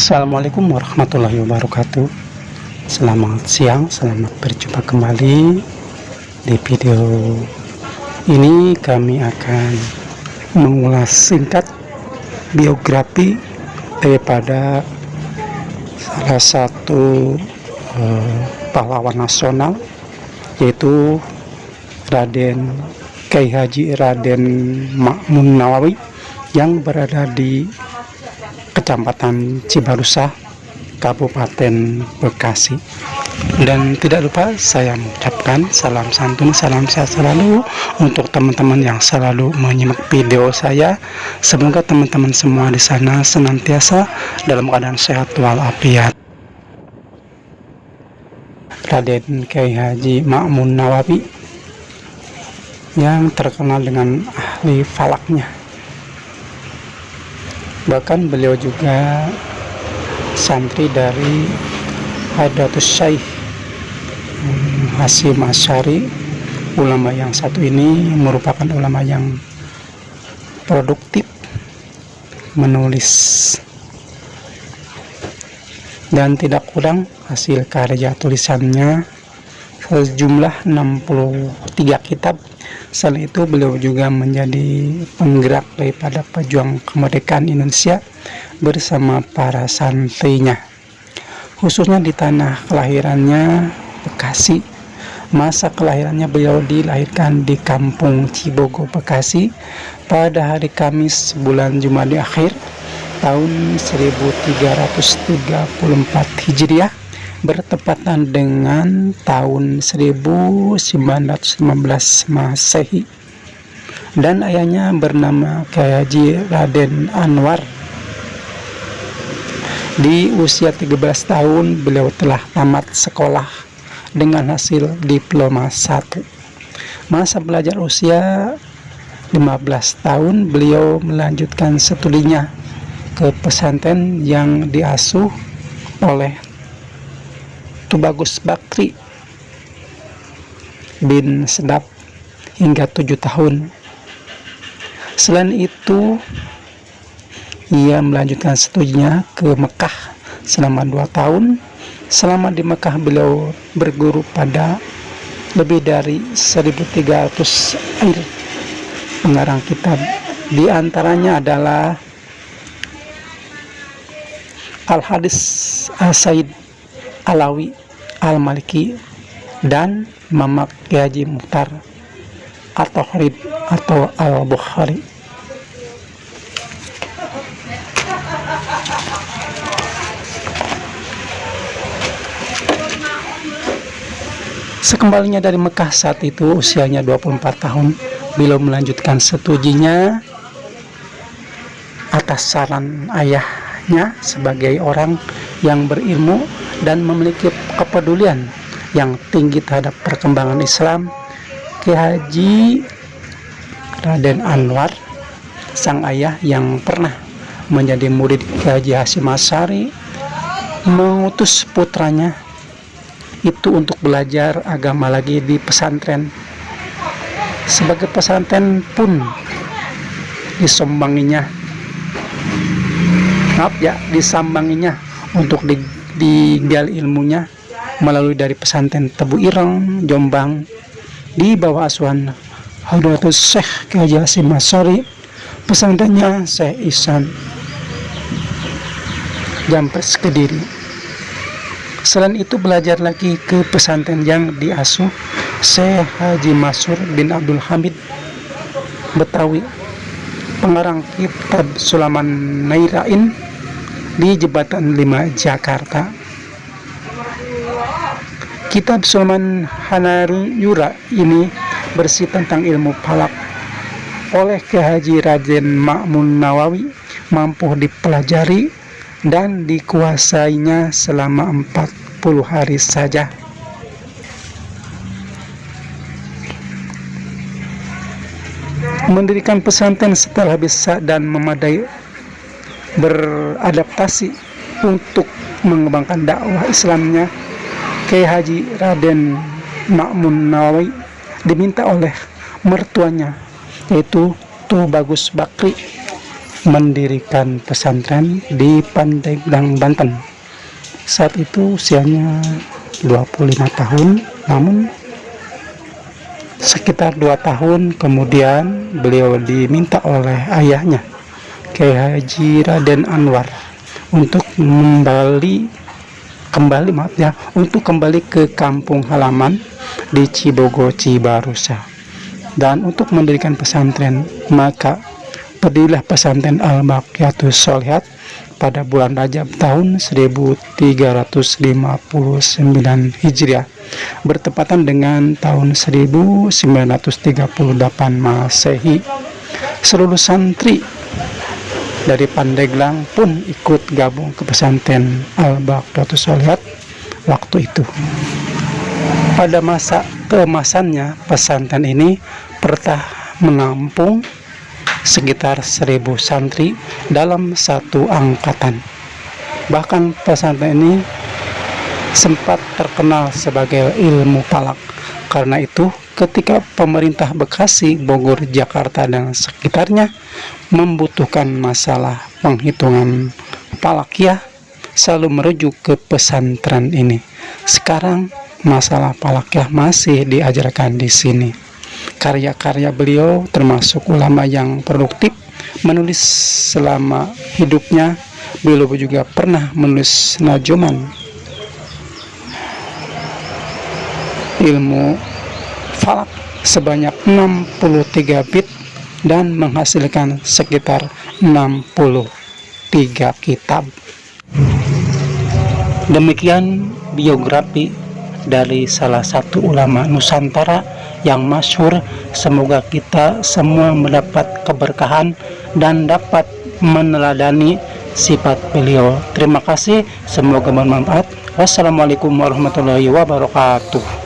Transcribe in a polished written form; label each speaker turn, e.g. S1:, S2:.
S1: Assalamualaikum warahmatullahi wabarakatuh. Selamat siang, selamat berjumpa kembali. Di video ini kami akan mengulas singkat biografi daripada salah satu pahlawan nasional, yaitu Raden Kyai Haji Raden Ma'mun Nawawi yang berada di Kecamatan Cibarusah, Kabupaten Bekasi. Dan tidak lupa saya mengucapkan salam santun, salam sehat selalu untuk teman-teman yang selalu menyimak video saya. Semoga teman-teman semua di sana senantiasa dalam keadaan sehat walafiat. Raden Kyai Haji Ma'mun Nawawi yang terkenal dengan ahli falaknya. Bahkan beliau juga santri dari Hadratus Syekh Hasyim Asy'ari. Ulama yang satu ini merupakan ulama yang produktif menulis, dan tidak kurang hasil karya tulisannya sejumlah 63 kitab. Selain itu beliau juga menjadi penggerak daripada pejuang kemerdekaan Indonesia bersama para santrinya, khususnya di tanah kelahirannya Bekasi. Masa kelahirannya beliau dilahirkan di Kampung Cibogo, Bekasi pada hari Kamis bulan Jumadil Akhir tahun 1334 Hijriah, bertepatan dengan tahun 1915 Masehi. Dan ayahnya bernama Kyai Haji Raden Anwar. Di usia 13 tahun beliau telah tamat sekolah dengan hasil diploma 1. Masa belajar usia 15 tahun beliau melanjutkan studinya ke pesantren yang diasuh oleh Tubagus Bakri bin Sedap hingga 7 tahun. Selain itu, ia melanjutkan studinya ke Mekah selama 2 tahun. Selama di Mekah beliau berguru pada lebih dari 1.300 pengarang kitab. Di antaranya adalah Al-Hadis Al-Said Alawi Al-Maliki dan Mamak Haji Mukhtar At-Tahrid atau Al-Bukhari. Sekembalinya dari Mekah saat itu usianya 24 tahun, beliau melanjutkan studinya atas saran ayahnya sebagai orang yang berilmu dan memiliki kepedulian yang tinggi terhadap perkembangan Islam. Kyai Haji Raden Anwar, sang ayah yang pernah menjadi murid Kyai Haji Hasyim Asy'ari, mengutus putranya itu untuk belajar agama lagi di pesantren. Sebagai pesantren pun disambanginya untuk digali ilmunya melalui dari pesantren Tebu Ireng, Jombang, di bawah asuhan Hadratus Syekh Kiai Haji Hasyim Asy'ari, pesantrennya Syekh Ihsan Jampes Kediri. Selain itu belajar lagi ke pesantren yang diasuh Syekh Haji Masyhur bin Abdul Hamid Betawi, pengarang kitab Sulaman Nairain di Jembatan 5 Jakarta. Kitab Sulaman Hanayura ini bersih tentang ilmu falak. Oleh Kiai Haji Raden Ma'mun Nawawi mampu dipelajari dan dikuasainya selama 40 hari saja. Mendirikan pesantren setelah bisa dan memadai beradaptasi untuk mengembangkan dakwah Islamnya, Kiai Haji Raden Ma'mun Nawawi diminta oleh mertuanya, yaitu Tuh Bagus Bakri, mendirikan pesantren di Pandeglang, Banten. Saat itu usianya 25 tahun, namun sekitar 2 tahun kemudian beliau diminta oleh ayahnya, Kiai Haji Raden Anwar, untuk kembali ke kampung halaman di Cibogo, Cibarusah, dan untuk mendirikan pesantren. Maka berdirilah pesantren Al-Baqiyatus Sholihat pada bulan Rajab tahun 1359 Hijriah, bertepatan dengan tahun 1938 Masehi. Seluruh santri dari Pandeglang pun ikut gabung ke pesantren Al-Baqiyatus Sholihat waktu itu. Pada masa keemasannya, pesantren ini pernah menampung sekitar 1000 santri dalam satu angkatan. Bahkan pesantren ini sempat terkenal sebagai ilmu falak. Karena itu, ketika pemerintah Bekasi, Bogor, Jakarta, dan sekitarnya membutuhkan masalah penghitungan falakiyah, selalu merujuk ke pesantren ini. Sekarang masalah falakiyah masih diajarkan di sini. Karya-karya beliau termasuk ulama yang produktif menulis selama hidupnya. Beliau juga pernah menulis najoman ilmu falak sebanyak 63 bait dan menghasilkan sekitar 63 kitab. Demikian biografi dari salah satu ulama Nusantara yang masyhur. Semoga kita semua mendapat keberkahan dan dapat meneladani sifat beliau. Terima kasih, semoga bermanfaat. Wassalamualaikum warahmatullahi wabarakatuh.